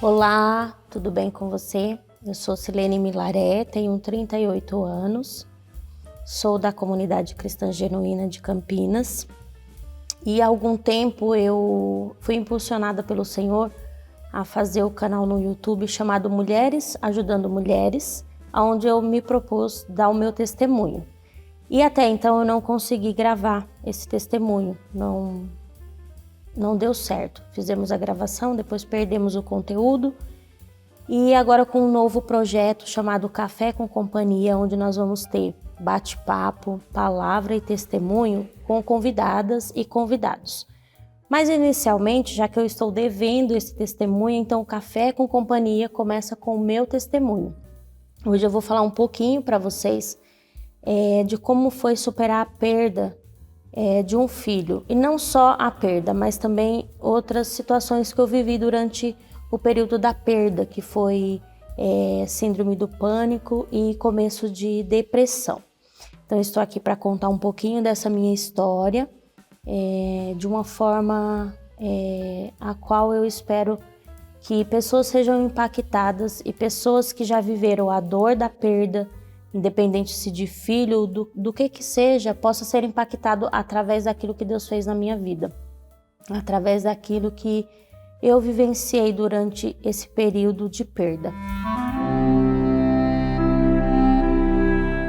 Olá, tudo bem com você? Eu sou Silene Milaré, tenho 38 anos, sou da comunidade cristã genuína de Campinas e há algum tempo eu fui impulsionada pelo Senhor a fazer o canal no YouTube chamado Mulheres Ajudando Mulheres, onde eu me propus dar o meu testemunho. E até então eu não consegui gravar esse testemunho, não deu certo. Fizemos a gravação, depois perdemos o conteúdo e agora com um novo projeto chamado Café com Companhia, onde nós vamos ter bate-papo, palavra e testemunho com convidadas e convidados. Mas inicialmente, já que eu estou devendo esse testemunho, então o Café com Companhia começa com o meu testemunho. Hoje eu vou falar um pouquinho para vocês de como foi superar a perda de um filho. E não só a perda, mas também outras situações que eu vivi durante o período da perda, que foi síndrome do pânico e começo de depressão. Então estou aqui para contar um pouquinho dessa minha história, de uma forma a qual eu espero que pessoas sejam impactadas e pessoas que já viveram a dor da perda, independente se de filho, do que seja, possa ser impactado através daquilo que Deus fez na minha vida, através daquilo que eu vivenciei durante esse período de perda.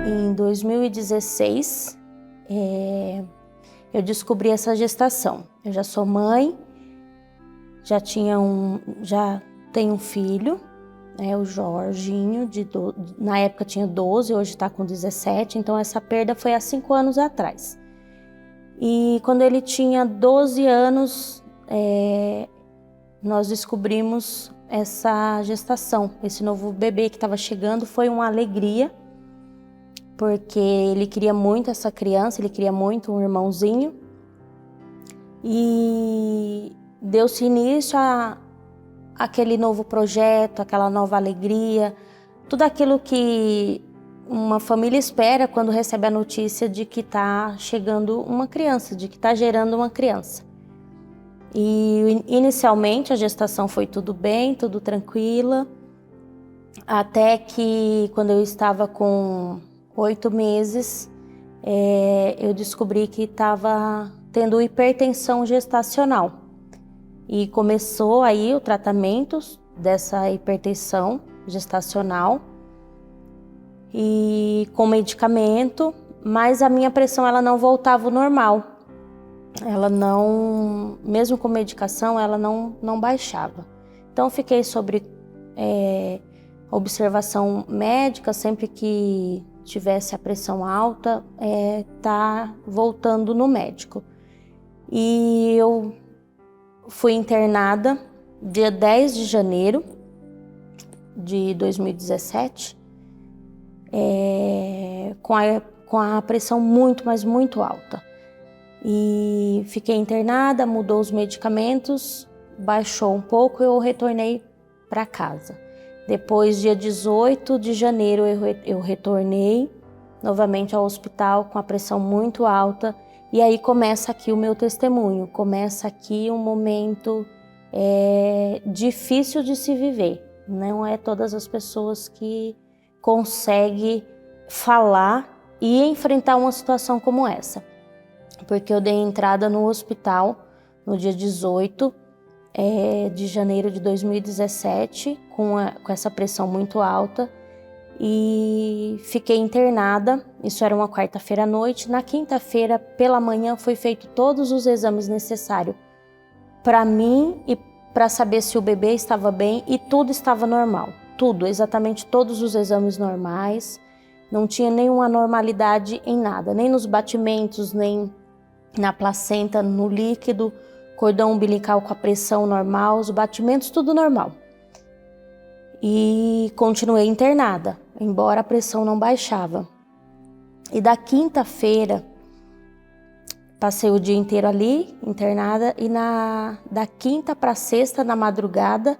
Em 2016, eu descobri essa gestação. Eu já sou mãe, já tenho um filho, o Jorginho, na época tinha 12, hoje está com 17, então essa perda foi há 5 anos atrás. E quando ele tinha 12 anos, nós descobrimos essa gestação, esse novo bebê que estava chegando. Foi uma alegria, porque ele queria muito essa criança, ele queria muito um irmãozinho. E deu-se início aquele novo projeto, aquela nova alegria, tudo aquilo que uma família espera quando recebe a notícia de que está chegando uma criança, de que está gerando uma criança. E inicialmente a gestação foi tudo bem, tudo tranquila, até que quando eu estava com 8 meses, eu descobri que estava tendo hipertensão gestacional. E começou aí o tratamento dessa hipertensão gestacional e com medicamento, mas a minha pressão ela não voltava ao normal. Ela não, mesmo com medicação, ela não baixava. Então fiquei sobre observação médica, sempre que tivesse a pressão alta, tá voltando no médico. E eu fui internada dia 10 de janeiro de 2017, com a pressão muito, mas muito alta. E fiquei internada, mudou os medicamentos, baixou um pouco e eu retornei para casa. Depois, dia 18 de janeiro, eu retornei novamente ao hospital com a pressão muito alta. E aí começa aqui o meu testemunho, começa aqui um momento difícil de se viver. Não é todas as pessoas que conseguem falar e enfrentar uma situação como essa. Porque eu dei entrada no hospital no dia 18 de janeiro de 2017, com essa pressão muito alta. E fiquei internada, isso era uma quarta-feira à noite. Na quinta-feira, pela manhã, foi feito todos os exames necessários para mim e para saber se o bebê estava bem, e tudo estava normal. Tudo, exatamente todos os exames normais. Não tinha nenhuma anormalidade em nada, nem nos batimentos, nem na placenta, no líquido, cordão umbilical com a pressão normal, os batimentos, tudo normal. E continuei internada, embora a pressão não baixava. E da quinta-feira, passei o dia inteiro ali, internada, e da quinta para sexta, na madrugada,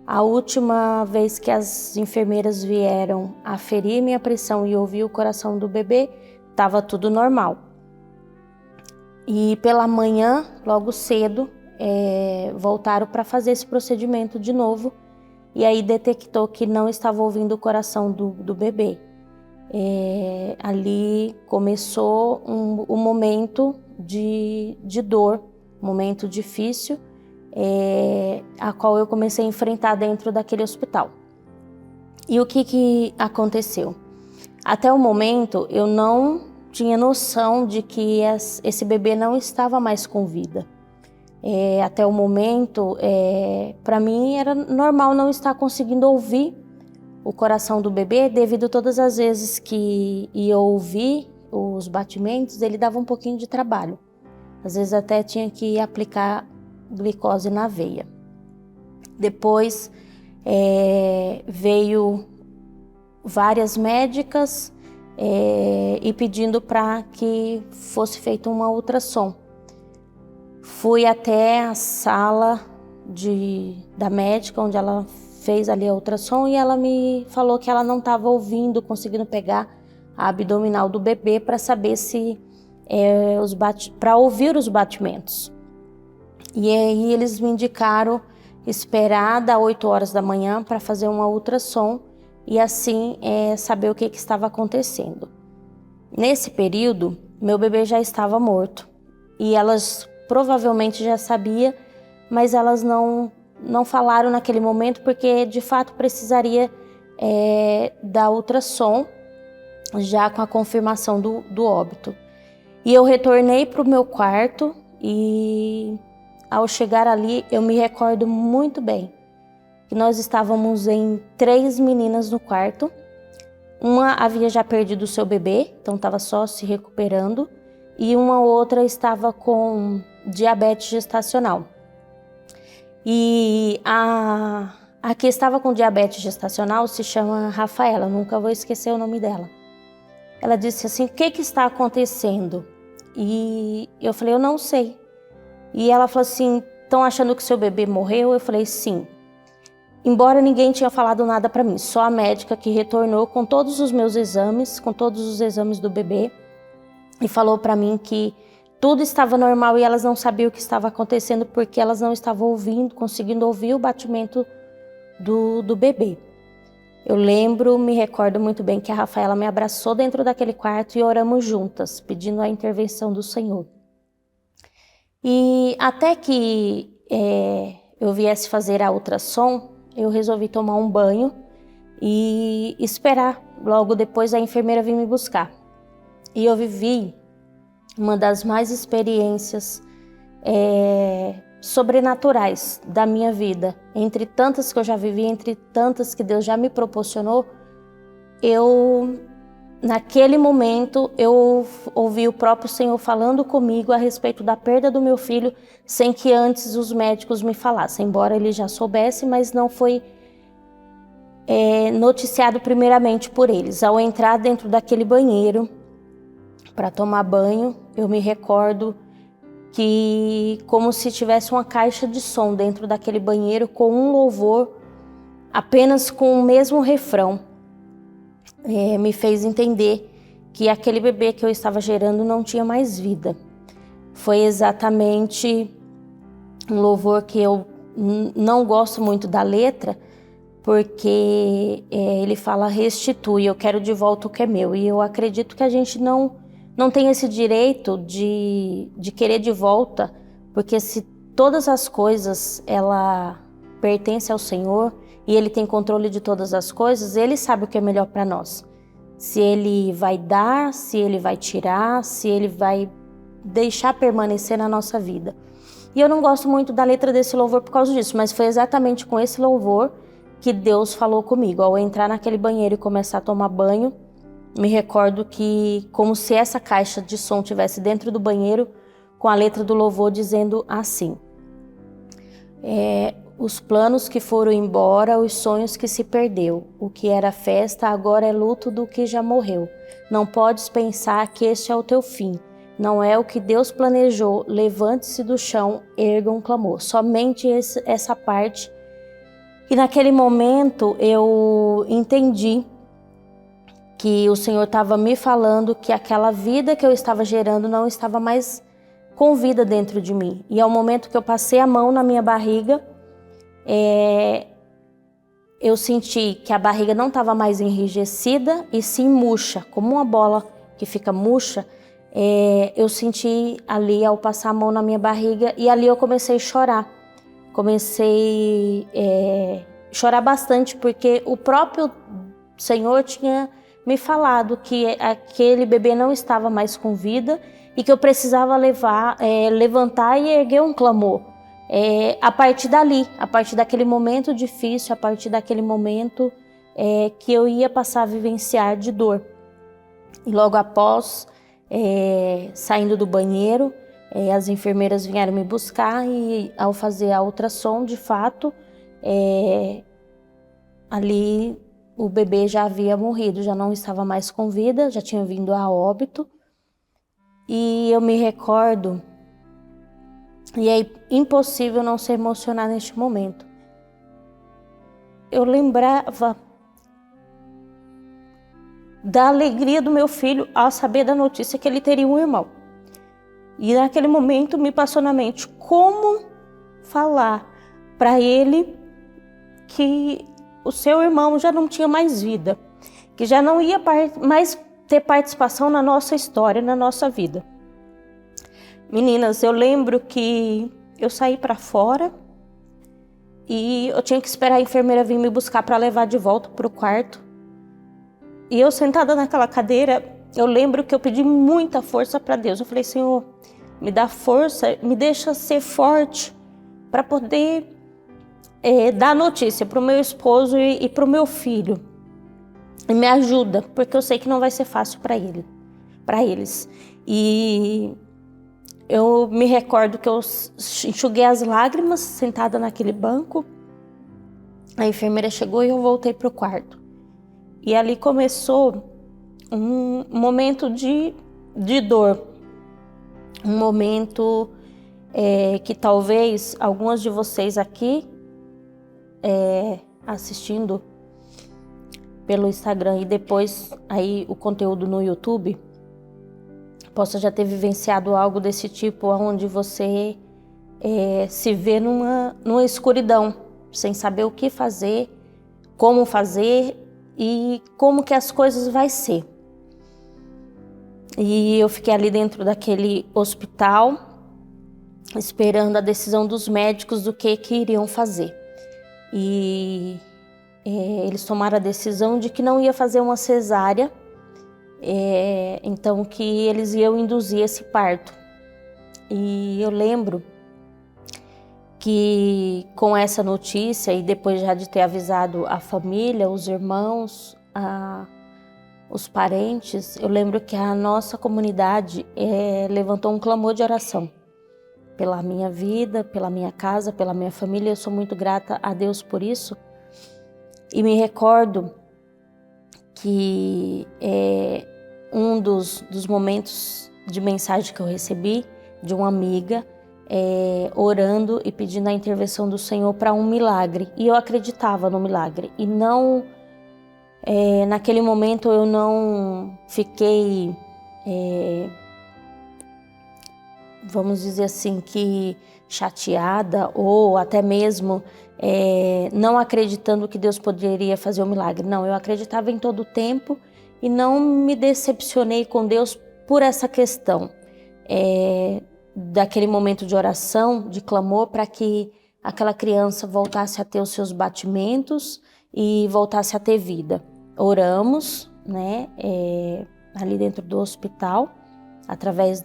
a última vez que as enfermeiras vieram aferir minha pressão e ouvir o coração do bebê, estava tudo normal. E pela manhã, logo cedo, voltaram para fazer esse procedimento de novo. e aí detectou que não estava ouvindo o coração do bebê. Ali começou um momento de dor, um momento difícil, a qual eu comecei a enfrentar dentro daquele hospital. E o que aconteceu? Até o momento eu não tinha noção de que esse bebê não estava mais com vida. Até o momento, para mim era normal não estar conseguindo ouvir o coração do bebê, devido a todas as vezes que ia ouvir os batimentos, ele dava um pouquinho de trabalho. Às vezes até tinha que aplicar glicose na veia. Depois veio várias médicas e pedindo para que fosse feita uma ultrassom. Fui até a sala da médica, onde ela fez ali a ultrassom, e ela me falou que ela não estava ouvindo, conseguindo pegar a abdominal do bebê para saber se para ouvir os batimentos. E aí eles me indicaram esperar das 8 horas da manhã para fazer uma ultrassom e assim saber o que estava acontecendo. Nesse período, meu bebê já estava morto e elas provavelmente já sabiam, mas elas não falaram naquele momento porque de fato precisaria da ultrassom já com a confirmação do óbito. E eu retornei para o meu quarto e ao chegar ali eu me recordo muito bem que nós estávamos em 3 meninas no quarto. Uma havia já perdido o seu bebê, então estava só se recuperando, e uma outra estava com diabetes gestacional. E a que estava com diabetes gestacional se chama Rafaela, nunca vou esquecer o nome dela. Ela disse assim: o que está acontecendo? E eu falei: eu não sei. E ela falou assim: estão achando que seu bebê morreu? Eu falei: sim. Embora ninguém tinha falado nada para mim, só a médica que retornou com todos os meus exames, com todos os exames do bebê, e falou para mim que tudo estava normal e elas não sabiam o que estava acontecendo porque elas não estavam conseguindo ouvir o batimento do bebê. Eu me recordo muito bem que a Rafaela me abraçou dentro daquele quarto e oramos juntas, pedindo a intervenção do Senhor. E até que eu viesse fazer a ultrassom, eu resolvi tomar um banho e esperar. Logo depois a enfermeira vir me buscar. E eu vivi uma das mais experiências sobrenaturais da minha vida. Entre tantas que eu já vivi, entre tantas que Deus já me proporcionou, naquele momento, eu ouvi o próprio Senhor falando comigo a respeito da perda do meu filho, sem que antes os médicos me falassem, embora ele já soubesse, mas não foi noticiado primeiramente por eles. Ao entrar dentro daquele banheiro para tomar banho, eu me recordo que como se tivesse uma caixa de som dentro daquele banheiro com um louvor, apenas com o mesmo refrão. Me fez entender que aquele bebê que eu estava gerando não tinha mais vida. Foi exatamente um louvor que eu não gosto muito da letra, porque ele fala: restitui, eu quero de volta o que é meu. E eu acredito que a gente não tem esse direito de querer de volta, porque se todas as coisas ela pertence ao Senhor e Ele tem controle de todas as coisas, Ele sabe o que é melhor para nós. Se Ele vai dar, se Ele vai tirar, se Ele vai deixar permanecer na nossa vida. E eu não gosto muito da letra desse louvor por causa disso, mas foi exatamente com esse louvor que Deus falou comigo. Ao entrar naquele banheiro e começar a tomar banho, me recordo que como se essa caixa de som estivesse dentro do banheiro, com a letra do louvor dizendo assim: os planos que foram embora, os sonhos que se perdeu. O que era festa agora é luto do que já morreu. Não podes pensar que este é o teu fim. Não é o que Deus planejou. Levante-se do chão, erga um clamor. Somente essa parte. E naquele momento eu entendi que o Senhor estava me falando que aquela vida que eu estava gerando não estava mais com vida dentro de mim. E ao momento que eu passei a mão na minha barriga, eu senti que a barriga não estava mais enrijecida e sim murcha, como uma bola que fica murcha. Eu senti ali ao passar a mão na minha barriga e ali eu comecei a chorar. Comecei a chorar bastante porque o próprio Senhor tinha me falado que aquele bebê não estava mais com vida e que eu precisava levantar e erguer um clamor. A partir dali, a partir daquele momento difícil, a partir daquele momento que eu ia passar a vivenciar de dor. E logo após, saindo do banheiro, as enfermeiras vieram me buscar e ao fazer a ultrassom, de fato, ali o bebê já havia morrido, já não estava mais com vida, já tinha vindo a óbito. E eu me recordo, e é impossível não se emocionar neste momento. Eu lembrava da alegria do meu filho ao saber da notícia que ele teria um irmão. E naquele momento me passou na mente como falar para ele que o seu irmão já não tinha mais vida, que já não ia mais ter participação na nossa história, na nossa vida. Meninas, eu lembro que eu saí para fora e eu tinha que esperar a enfermeira vir me buscar para levar de volta para o quarto. E eu sentada naquela cadeira, eu lembro que eu pedi muita força para Deus. Eu falei, Senhor, me dá força, me deixa ser forte para poder dar notícia para o meu esposo e para o meu filho. E me ajuda, porque eu sei que não vai ser fácil para eles. E eu me recordo que eu enxuguei as lágrimas sentada naquele banco. A enfermeira chegou e eu voltei para o quarto. E ali começou um momento de dor. Um momento que talvez algumas de vocês aqui assistindo pelo Instagram e depois aí o conteúdo no YouTube possa já ter vivenciado algo desse tipo, onde você se vê numa escuridão, sem saber o que fazer, como fazer e como que as coisas vai ser. E eu fiquei ali dentro daquele hospital, esperando a decisão dos médicos do que iriam fazer. E eles tomaram a decisão de que não ia fazer uma cesárea, então que eles iam induzir esse parto. E eu lembro que com essa notícia e depois já de ter avisado a família, os irmãos, os parentes, eu lembro que a nossa comunidade levantou um clamor de oração pela minha vida, pela minha casa, pela minha família. Eu sou muito grata a Deus por isso. E me recordo que um dos momentos de mensagem que eu recebi de uma amiga, orando e pedindo a intervenção do Senhor para um milagre. E eu acreditava no milagre. E não, naquele momento eu não fiquei, vamos dizer assim, que chateada ou até mesmo não acreditando que Deus poderia fazer o milagre. Não, eu acreditava em todo o tempo e não me decepcionei com Deus por essa questão. Daquele momento de oração, de clamor, para que aquela criança voltasse a ter os seus batimentos e voltasse a ter vida. Oramos, né, ali dentro do hospital, através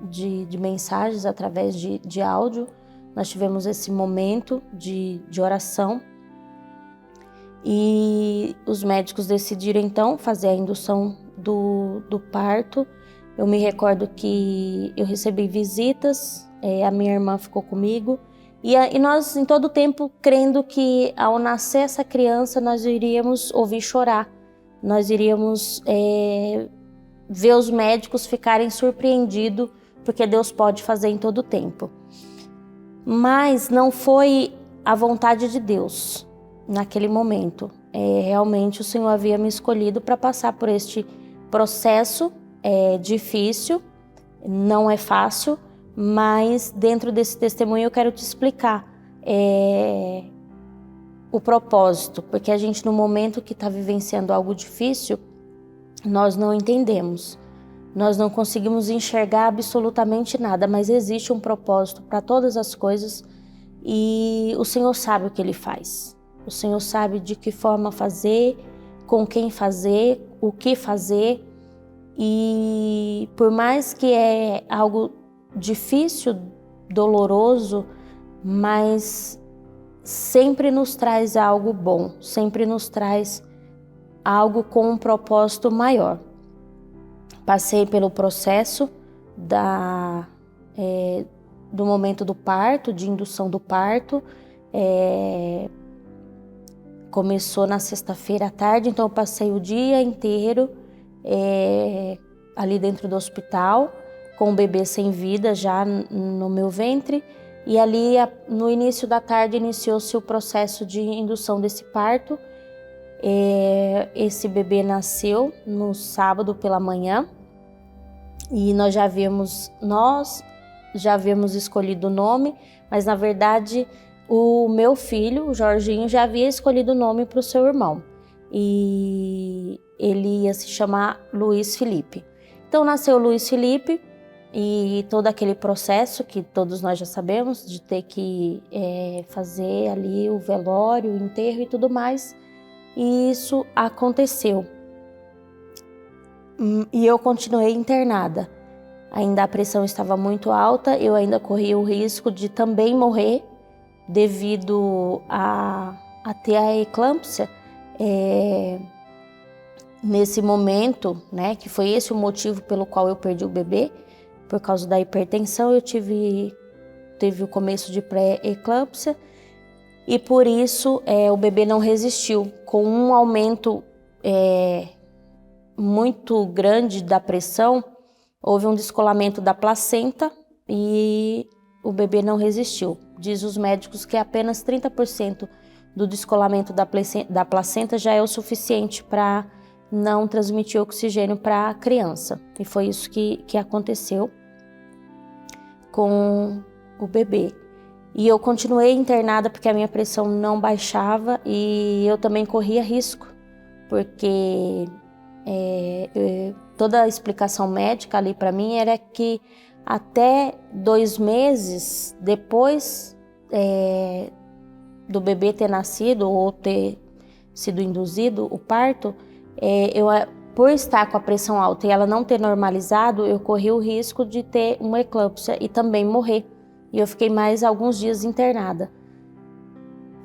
de mensagens, através de áudio. Nós tivemos esse momento de oração e os médicos decidiram então fazer a indução do parto. Eu me recordo que eu recebi visitas, a minha irmã ficou comigo e nós em todo o tempo crendo que ao nascer essa criança nós iríamos ouvir chorar, nós iríamos ver os médicos ficarem surpreendidos, porque Deus pode fazer em todo o tempo. Mas não foi a vontade de Deus naquele momento. Realmente o Senhor havia me escolhido para passar por este processo difícil, não é fácil, mas dentro desse testemunho eu quero te explicar o propósito, porque a gente no momento que está vivenciando algo difícil, nós não entendemos, nós não conseguimos enxergar absolutamente nada, mas existe um propósito para todas as coisas e o Senhor sabe o que Ele faz. O Senhor sabe de que forma fazer, com quem fazer, o que fazer, e por mais que é algo difícil, doloroso, mas sempre nos traz algo bom, sempre nos traz algo com um propósito maior. Passei pelo processo do momento do parto, de indução do parto. Começou na sexta-feira à tarde, então eu passei o dia inteiro ali dentro do hospital, com o bebê sem vida já no meu ventre. E ali, no início da tarde, iniciou-se o processo de indução desse parto. Esse bebê nasceu no sábado pela manhã e nós já havíamos escolhido o nome, mas na verdade o meu filho, o Jorginho, já havia escolhido o nome para o seu irmão e ele ia se chamar Luiz Felipe. Então nasceu Luiz Felipe. E todo aquele processo que todos nós já sabemos, de ter que fazer ali o velório, o enterro e tudo mais, e isso aconteceu. E eu continuei internada. Ainda a pressão estava muito alta, eu ainda corria o risco de também morrer devido a ter a eclâmpsia. Nesse momento, né, que foi esse o motivo pelo qual eu perdi o bebê. Por causa da hipertensão, eu teve o começo de pré-eclâmpsia e por isso o bebê não resistiu. Com um aumento muito grande da pressão, houve um descolamento da placenta e o bebê não resistiu. Diz os médicos que apenas 30% do descolamento da placenta já é o suficiente para não transmitir oxigênio para a criança. E foi isso que aconteceu com o bebê. E eu continuei internada porque a minha pressão não baixava e eu também corria risco, porque toda a explicação médica ali para mim era que até 2 meses depois do bebê ter nascido ou ter sido induzido o parto, por estar com a pressão alta e ela não ter normalizado, eu corri o risco de ter uma eclâmpsia e também morrer. E eu fiquei mais alguns dias internada.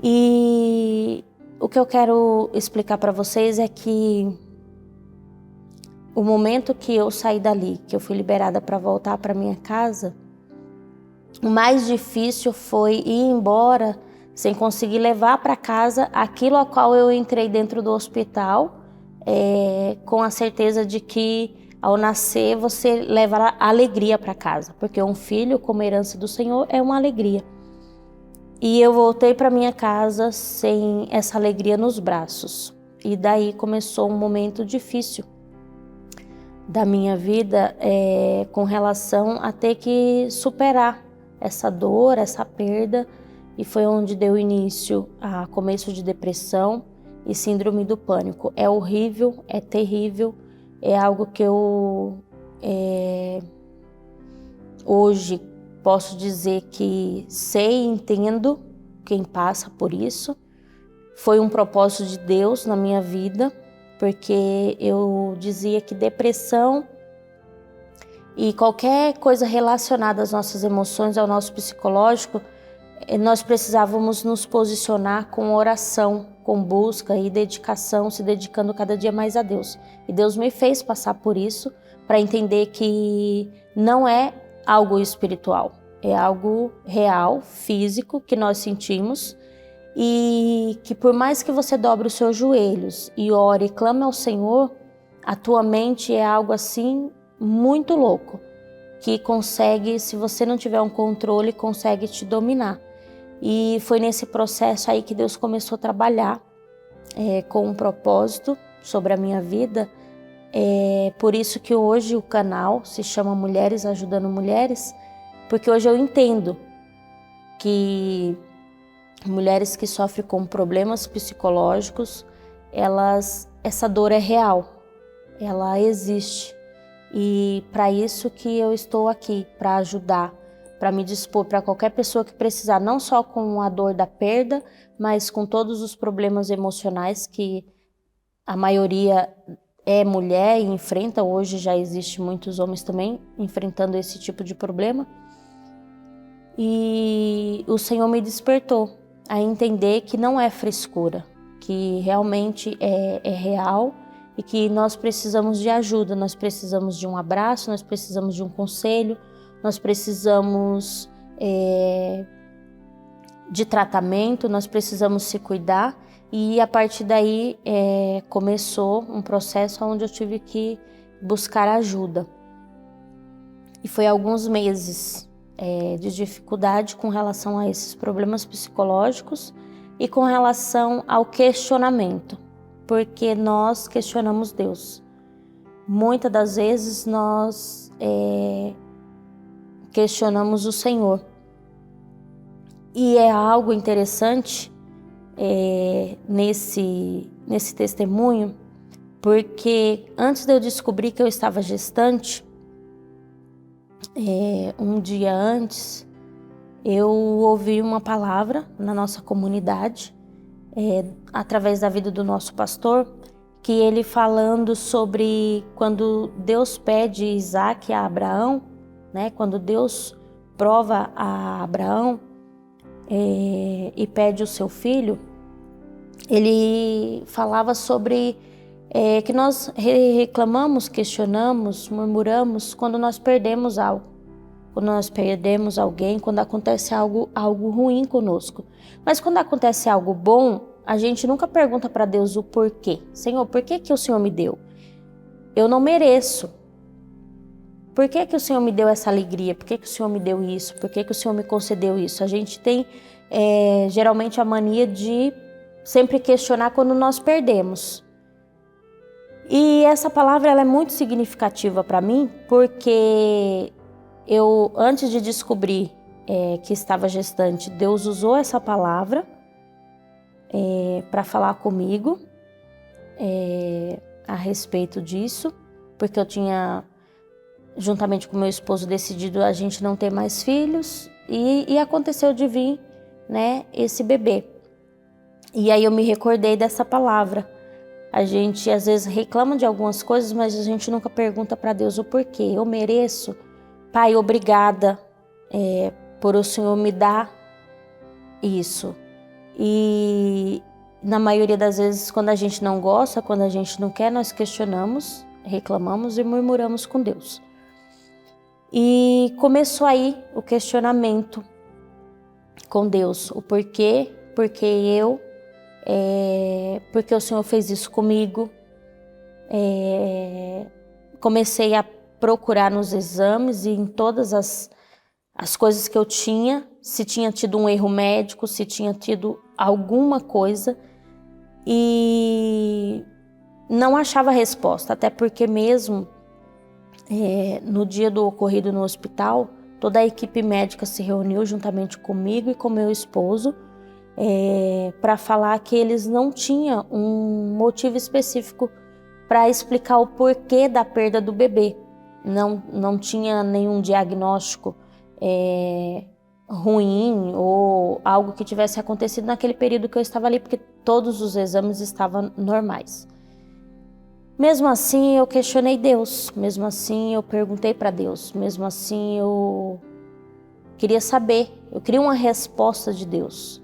E o que eu quero explicar para vocês é que o momento que eu saí dali, que eu fui liberada para voltar para minha casa, o mais difícil foi ir embora sem conseguir levar para casa aquilo a qual eu entrei dentro do hospital, com a certeza de que ao nascer você leva alegria para casa, porque um filho como herança do Senhor é uma alegria. E eu voltei para minha casa sem essa alegria nos braços. E daí começou um momento difícil da minha vida com relação a ter que superar essa dor, essa perda. E foi onde deu início a começo de depressão e síndrome do pânico. É horrível, é terrível, é algo que eu hoje posso dizer que sei e entendo quem passa por isso. Foi um propósito de Deus na minha vida, porque eu dizia que depressão e qualquer coisa relacionada às nossas emoções, ao nosso psicológico, nós precisávamos nos posicionar com oração, com busca e dedicação, se dedicando cada dia mais a Deus. E Deus me fez passar por isso para entender que não é algo espiritual, é algo real, físico, que nós sentimos e que por mais que você dobre os seus joelhos e ore e clame ao Senhor, a tua mente é algo assim muito louco, que consegue, se você não tiver um controle, consegue te dominar. E foi nesse processo aí que Deus começou a trabalhar com um propósito sobre a minha vida. Por isso que hoje o canal se chama Mulheres Ajudando Mulheres, porque hoje eu entendo que mulheres que sofrem com problemas psicológicos, essa dor é real, ela existe. E para isso que eu estou aqui, para ajudar, para me dispor para qualquer pessoa que precisar, não só com a dor da perda, mas com todos os problemas emocionais que a maioria é mulher e enfrenta. Hoje já existe muitos homens também enfrentando esse tipo de problema. E o Senhor me despertou a entender que não é frescura, que realmente é real e que nós precisamos de ajuda, nós precisamos de um abraço, nós precisamos de um conselho, nós precisamos de tratamento, nós precisamos se cuidar. E a partir daí começou um processo onde eu tive que buscar ajuda. E foi alguns meses de dificuldade com relação a esses problemas psicológicos e com relação ao questionamento, porque nós questionamos Deus. Muitas das vezes nós questionamos o Senhor. E é algo interessante nesse testemunho, porque antes de eu descobrir que eu estava gestante, um dia antes, eu ouvi uma palavra na nossa comunidade, através da vida do nosso pastor, que ele falando sobre quando Deus pede Isaac a Abraão, né, quando Deus prova a Abraão e pede o seu filho, ele falava sobre que nós reclamamos, questionamos, murmuramos quando nós perdemos algo, quando nós perdemos alguém, quando acontece algo ruim conosco. Mas quando acontece algo bom, a gente nunca pergunta para Deus o porquê. Senhor, por que que o Senhor me deu? Eu não mereço. Por que que o Senhor me deu essa alegria? Por que que o Senhor me deu isso? Por que que o Senhor me concedeu isso? A gente tem geralmente a mania de sempre questionar quando nós perdemos. E essa palavra ela é muito significativa para mim, porque eu, antes de descobrir que estava gestante, Deus usou essa palavra para falar comigo a respeito disso, porque eu tinha, juntamente com meu esposo, decidido a gente não ter mais filhos, e aconteceu de vir, né, esse bebê. E aí eu me recordei dessa palavra. A gente às vezes reclama de algumas coisas, mas a gente nunca pergunta para Deus o porquê. Eu mereço? Pai, obrigada por o Senhor me dar isso. E na maioria das vezes, quando a gente não gosta, quando a gente não quer, nós questionamos, reclamamos e murmuramos com Deus. E começou aí o questionamento com Deus. O porquê, porque eu, porque o Senhor fez isso comigo. Comecei a procurar nos exames e em todas as coisas que eu tinha, se tinha tido um erro médico, se tinha tido alguma coisa, e não achava resposta, até porque mesmo no dia do ocorrido no hospital, toda a equipe médica se reuniu juntamente comigo e com meu esposo para falar que eles não tinham um motivo específico para explicar o porquê da perda do bebê. Não tinha nenhum diagnóstico ruim ou algo que tivesse acontecido naquele período que eu estava ali, porque todos os exames estavam normais. Mesmo assim, eu questionei Deus, mesmo assim eu perguntei para Deus, mesmo assim eu queria saber, eu queria uma resposta de Deus.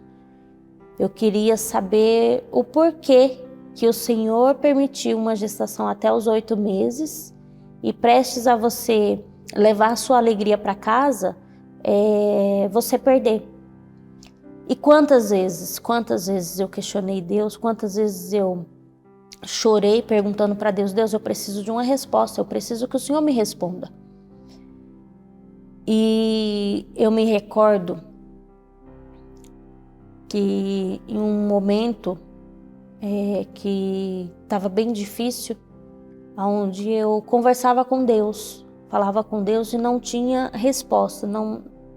Eu queria saber o porquê que o Senhor permitiu uma gestação até os 8 meses e prestes a você levar a sua alegria para casa, você perder. E quantas vezes eu questionei Deus, quantas vezes eu chorei perguntando para Deus, Deus, eu preciso de uma resposta, eu preciso que o Senhor me responda. E eu me recordo que em um momento que estava bem difícil, onde eu conversava com Deus, falava com Deus e não tinha resposta,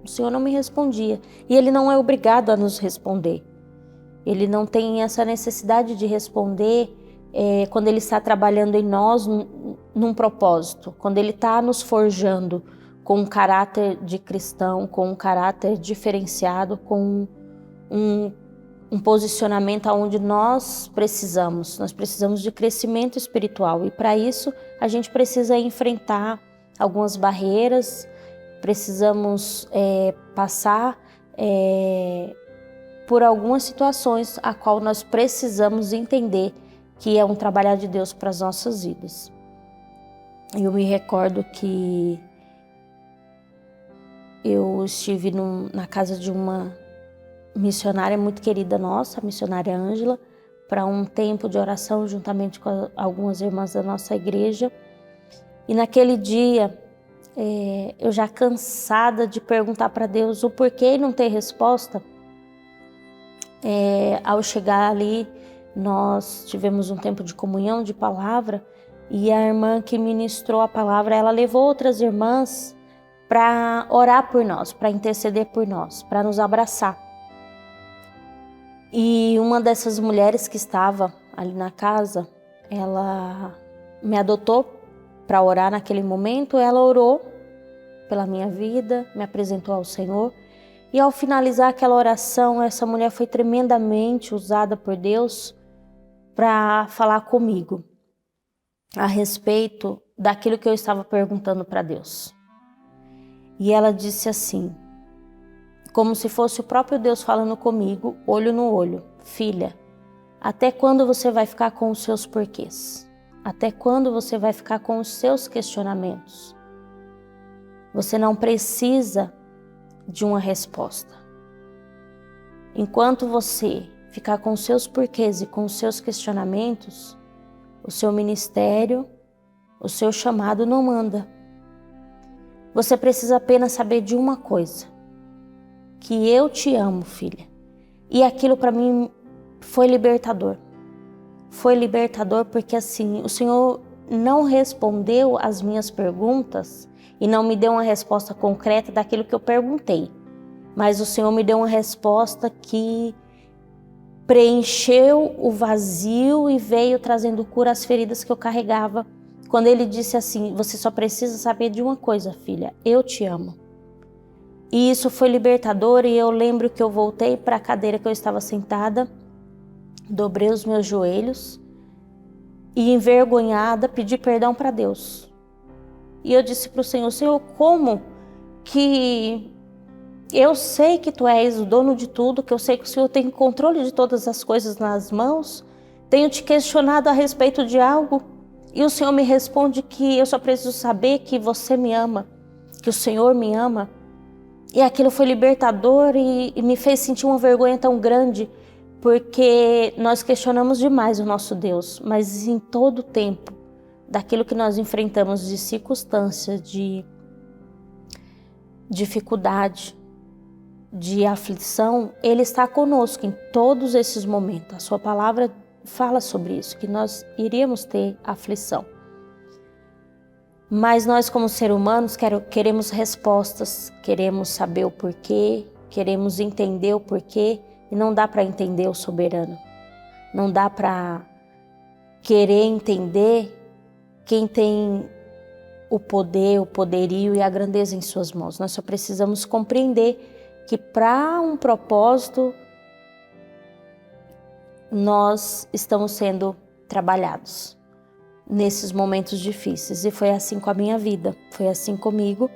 O Senhor não me respondia. E Ele não é obrigado a nos responder. Ele não tem essa necessidade de responder quando Ele está trabalhando em nós num propósito, quando Ele está nos forjando com um caráter de cristão, com um caráter diferenciado, com um posicionamento onde nós precisamos de crescimento espiritual. E para isso a gente precisa enfrentar algumas barreiras, precisamos passar por algumas situações a qual nós precisamos entender que é um trabalhar de Deus para as nossas vidas. Eu me recordo que eu estive na casa de uma missionária muito querida nossa, a missionária Ângela, para um tempo de oração juntamente com algumas irmãs da nossa igreja. E naquele dia, eu já cansada de perguntar para Deus o porquê e não ter resposta, ao chegar ali, nós tivemos um tempo de comunhão, de palavra, e a irmã que ministrou a palavra, ela levou outras irmãs para orar por nós, para interceder por nós, para nos abraçar. E uma dessas mulheres que estava ali na casa, ela me adotou para orar naquele momento. Ela orou pela minha vida, me apresentou ao Senhor. E ao finalizar aquela oração, essa mulher foi tremendamente usada por Deus para falar comigo a respeito daquilo que eu estava perguntando para Deus. E ela disse assim, como se fosse o próprio Deus falando comigo, olho no olho: filha, até quando você vai ficar com os seus porquês? Até quando você vai ficar com os seus questionamentos? Você não precisa de uma resposta. Enquanto você ficar com os seus porquês e com os seus questionamentos, o seu ministério, o seu chamado não manda. Você precisa apenas saber de uma coisa: que eu te amo, filha. E aquilo para mim foi libertador. Foi libertador porque assim, o Senhor não respondeu as minhas perguntas e não me deu uma resposta concreta daquilo que eu perguntei. Mas o Senhor me deu uma resposta que preencheu o vazio e veio trazendo cura às feridas que eu carregava. Quando Ele disse assim: você só precisa saber de uma coisa, filha, eu te amo. E isso foi libertador. E eu lembro que eu voltei para a cadeira que eu estava sentada, dobrei os meus joelhos e, envergonhada, pedi perdão para Deus. E eu disse para o Senhor: Senhor, como que eu sei que Tu és o dono de tudo, que eu sei que o Senhor tem controle de todas as coisas nas mãos, tenho te questionado a respeito de algo e o Senhor me responde que eu só preciso saber que você me ama, que o Senhor me ama. E aquilo foi libertador e me fez sentir uma vergonha tão grande, porque nós questionamos demais o nosso Deus, mas em todo o tempo, daquilo que nós enfrentamos de circunstância, de dificuldade, de aflição, Ele está conosco em todos esses momentos. A sua palavra fala sobre isso, que nós iríamos ter aflição. Mas nós, como seres humanos, queremos respostas, queremos saber o porquê, queremos entender o porquê, e não dá para entender o soberano. Não dá para querer entender quem tem o poder, o poderio e a grandeza em suas mãos. Nós só precisamos compreender que para um propósito nós estamos sendo trabalhados nesses momentos difíceis. E foi assim com a minha vida, foi assim comigo.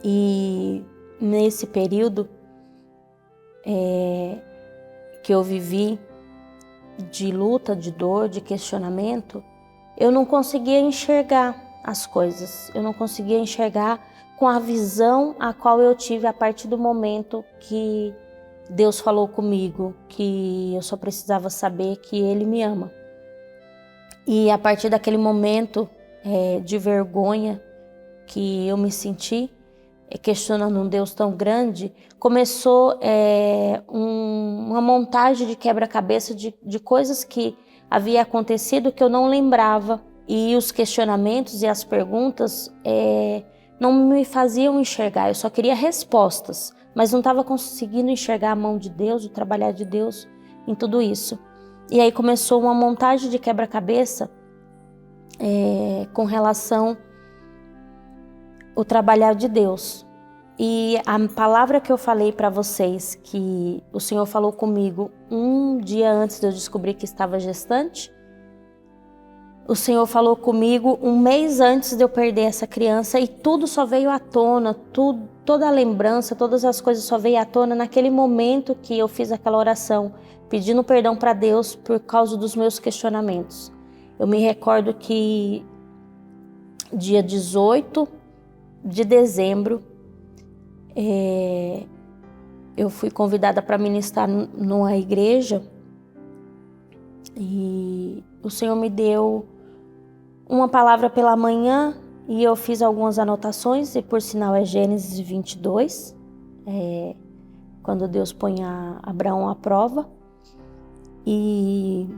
E nesse período que eu vivi de luta, de dor, de questionamento, eu não conseguia enxergar as coisas, eu não conseguia enxergar com a visão a qual eu tive a partir do momento que Deus falou comigo, que eu só precisava saber que Ele me ama. E a partir daquele momento de vergonha que eu me senti, questionando um Deus tão grande, começou uma montagem de quebra-cabeça de coisas que havia acontecido que eu não lembrava. E os questionamentos e as perguntas não me faziam enxergar. Eu só queria respostas, mas não estava conseguindo enxergar a mão de Deus, o trabalhar de Deus em tudo isso. E aí começou uma montagem de quebra-cabeça com relação ao trabalhar de Deus. E a palavra que eu falei para vocês, que o Senhor falou comigo um dia antes de eu descobrir que estava gestante, o Senhor falou comigo um mês antes de eu perder essa criança, e tudo só veio à tona, toda a lembrança, todas as coisas só veio à tona naquele momento que eu fiz aquela oração, pedindo perdão para Deus por causa dos meus questionamentos. Eu me recordo que dia 18 de dezembro, eu fui convidada para ministrar numa igreja e o Senhor me deu uma palavra pela manhã e eu fiz algumas anotações, e por sinal é Gênesis 22, quando Deus põe Abraão à prova, e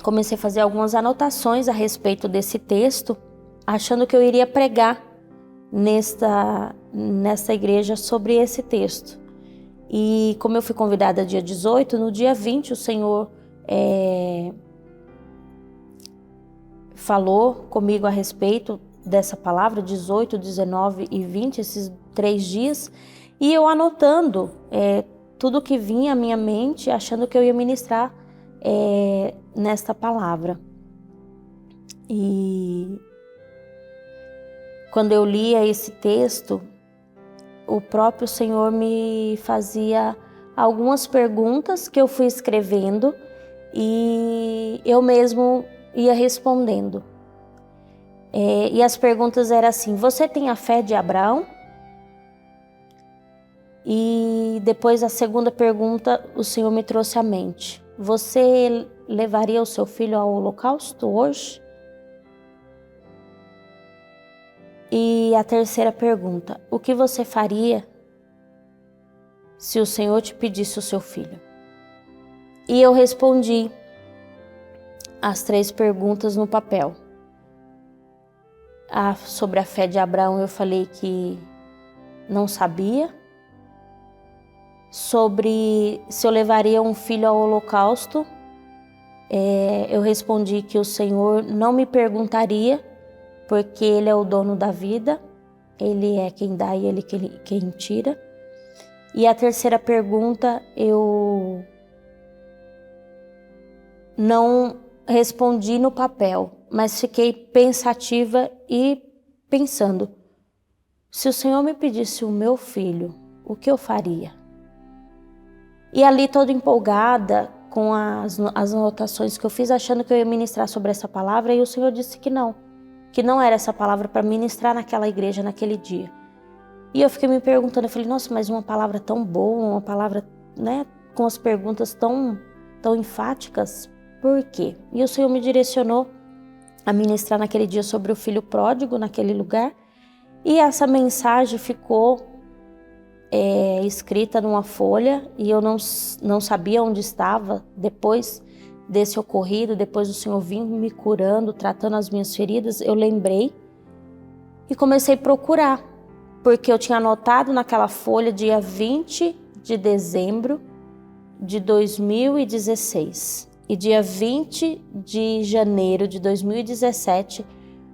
comecei a fazer algumas anotações a respeito desse texto, achando que eu iria pregar nessa igreja sobre esse texto. E como eu fui convidada dia 18, no dia 20 o Senhor falou comigo a respeito dessa palavra, 18, 19 e 20, esses 3 dias, e eu anotando tudo que vinha à minha mente, achando que eu ia ministrar nesta palavra. E quando eu lia esse texto, o próprio Senhor me fazia algumas perguntas que eu fui escrevendo e eu mesmo ia respondendo. E as perguntas eram assim: você tem a fé de Abraão? E depois a segunda pergunta, o Senhor me trouxe à mente: você levaria o seu filho ao holocausto hoje? E a terceira pergunta: o que você faria se o Senhor te pedisse o seu filho? E eu respondi as 3 perguntas no papel. Sobre a fé de Abraão eu falei que não sabia. Sobre se eu levaria um filho ao holocausto, eu respondi que o Senhor não me perguntaria, porque Ele é o dono da vida, Ele é quem dá e Ele quem tira. E a terceira pergunta eu não respondi no papel, mas fiquei pensativa e pensando: se o Senhor me pedisse o meu filho, o que eu faria? E ali toda empolgada com as anotações que eu fiz, achando que eu ia ministrar sobre essa palavra, e o Senhor disse que não era essa palavra para ministrar naquela igreja, naquele dia. E eu fiquei me perguntando, eu falei: nossa, mas uma palavra tão boa, uma palavra, né, com as perguntas tão enfáticas, por quê? E o Senhor me direcionou a ministrar naquele dia sobre o filho pródigo naquele lugar, e essa mensagem ficou escrita numa folha, e eu não sabia onde estava. Depois desse ocorrido, depois do Senhor vir me curando, tratando as minhas feridas, eu lembrei e comecei a procurar, porque eu tinha anotado naquela folha dia 20 de dezembro de 2016 e dia 20 de janeiro de 2017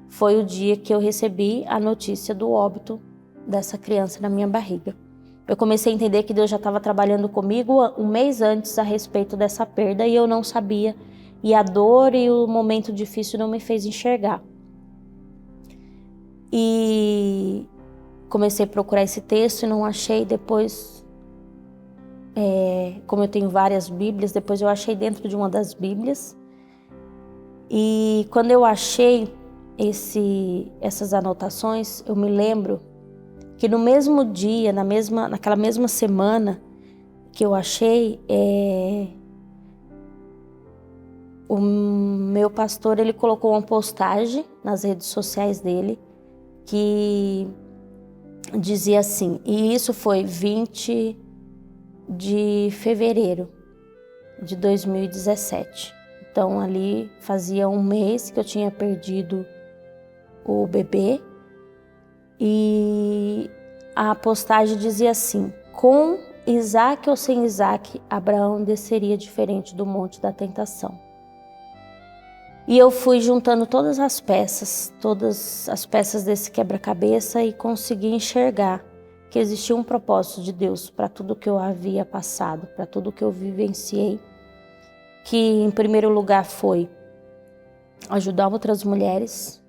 foi o dia que eu recebi a notícia do óbito dessa criança na minha barriga. Eu comecei a entender que Deus já estava trabalhando comigo um mês antes a respeito dessa perda, e eu não sabia. E a dor e o momento difícil não me fez enxergar. E comecei a procurar esse texto e não achei. Depois, como eu tenho várias Bíblias, depois eu achei dentro de uma das Bíblias. E quando eu achei essas anotações, eu me lembro que no mesmo dia, naquela mesma semana que eu achei, o meu pastor, ele colocou uma postagem nas redes sociais dele que dizia assim, e isso foi 20 de fevereiro de 2017. Então ali fazia um mês que eu tinha perdido o bebê. E a postagem dizia assim: com Isaac ou sem Isaac, Abraão desceria diferente do monte da tentação. E eu fui juntando todas as peças desse quebra-cabeça e consegui enxergar que existia um propósito de Deus para tudo que eu havia passado, para tudo que eu vivenciei, que em primeiro lugar foi ajudar outras mulheres,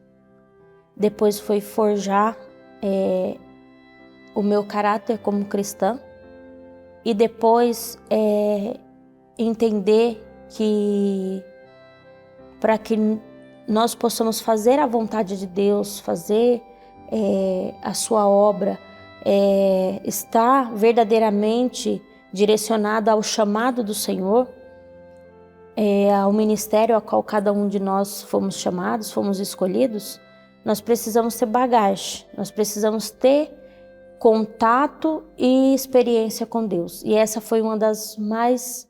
depois foi forjar o meu caráter como cristã e depois entender que para que nós possamos fazer a vontade de Deus, fazer a sua obra, estar verdadeiramente direcionado ao chamado do Senhor, ao ministério ao qual cada um de nós fomos chamados, fomos escolhidos, nós precisamos ter bagagem, nós precisamos ter contato e experiência com Deus. E essa foi uma das mais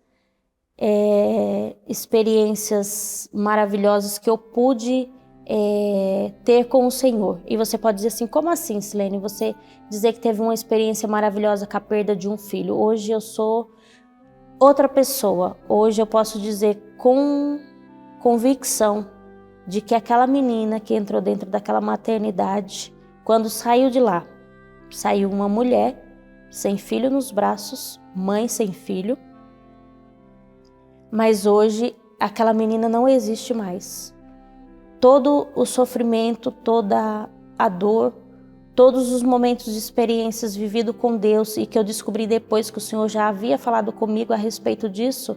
experiências maravilhosas que eu pude ter com o Senhor. E você pode dizer assim: como assim, Silene? Você dizer que teve uma experiência maravilhosa com a perda de um filho. Hoje eu sou outra pessoa. Hoje eu posso dizer com convicção de que aquela menina que entrou dentro daquela maternidade, quando saiu de lá, saiu uma mulher sem filho nos braços, mãe sem filho, mas hoje aquela menina não existe mais. Todo o sofrimento, toda a dor, todos os momentos de experiências vividos com Deus e que eu descobri depois que o Senhor já havia falado comigo a respeito disso,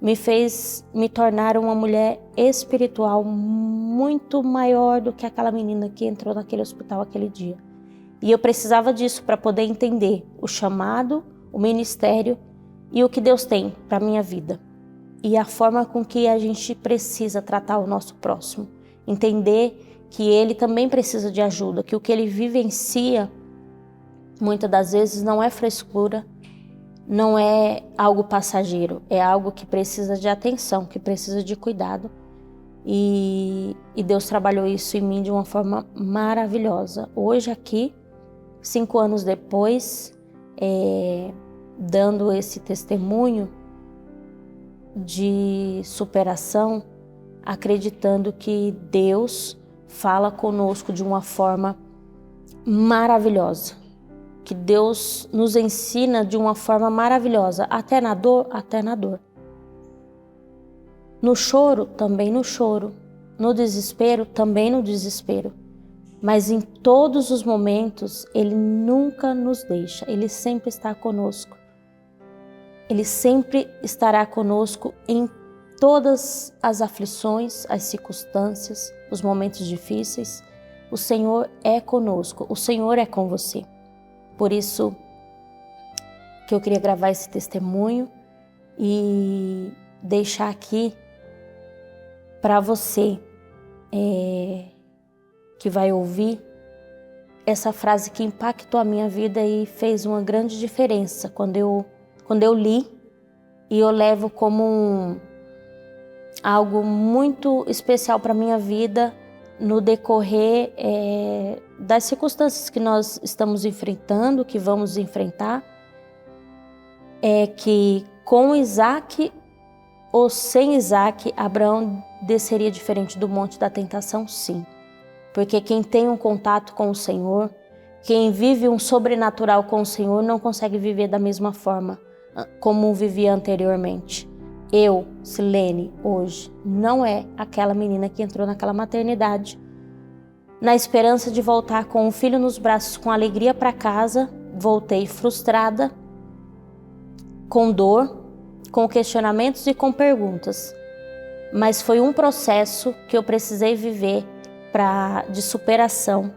me fez me tornar uma mulher espiritual muito maior do que aquela menina que entrou naquele hospital aquele dia. E eu precisava disso para poder entender o chamado, o ministério e o que Deus tem para a minha vida. E a forma com que a gente precisa tratar o nosso próximo. Entender que ele também precisa de ajuda, que o que ele vivencia muitas das vezes não é frescura, não é algo passageiro, é algo que precisa de atenção, que precisa de cuidado. E Deus trabalhou isso em mim de uma forma maravilhosa. Hoje aqui, 5 anos depois, dando esse testemunho de superação, acreditando que Deus fala conosco de uma forma maravilhosa, que Deus nos ensina de uma forma maravilhosa, até na dor, até na dor. No choro, também no choro. No desespero, também no desespero. Mas em todos os momentos, Ele nunca nos deixa, Ele sempre está conosco. Ele sempre estará conosco em todas as aflições, as circunstâncias, os momentos difíceis. O Senhor é conosco, o Senhor é com você. Por isso que eu queria gravar esse testemunho e deixar aqui para você que vai ouvir essa frase que impactou a minha vida e fez uma grande diferença quando eu li, e eu levo como algo muito especial para a minha vida no decorrer das circunstâncias que nós estamos enfrentando, que vamos enfrentar, é que com Isaac ou sem Isaac, Abraão desceria diferente do monte da tentação, sim. Porque quem tem um contato com o Senhor, quem vive um sobrenatural com o Senhor, não consegue viver da mesma forma como vivia anteriormente. Eu, Silene, hoje, não é aquela menina que entrou naquela maternidade na esperança de voltar com o filho nos braços com alegria para casa. Voltei frustrada, com dor, com questionamentos e com perguntas. Mas foi um processo que eu precisei viver de superação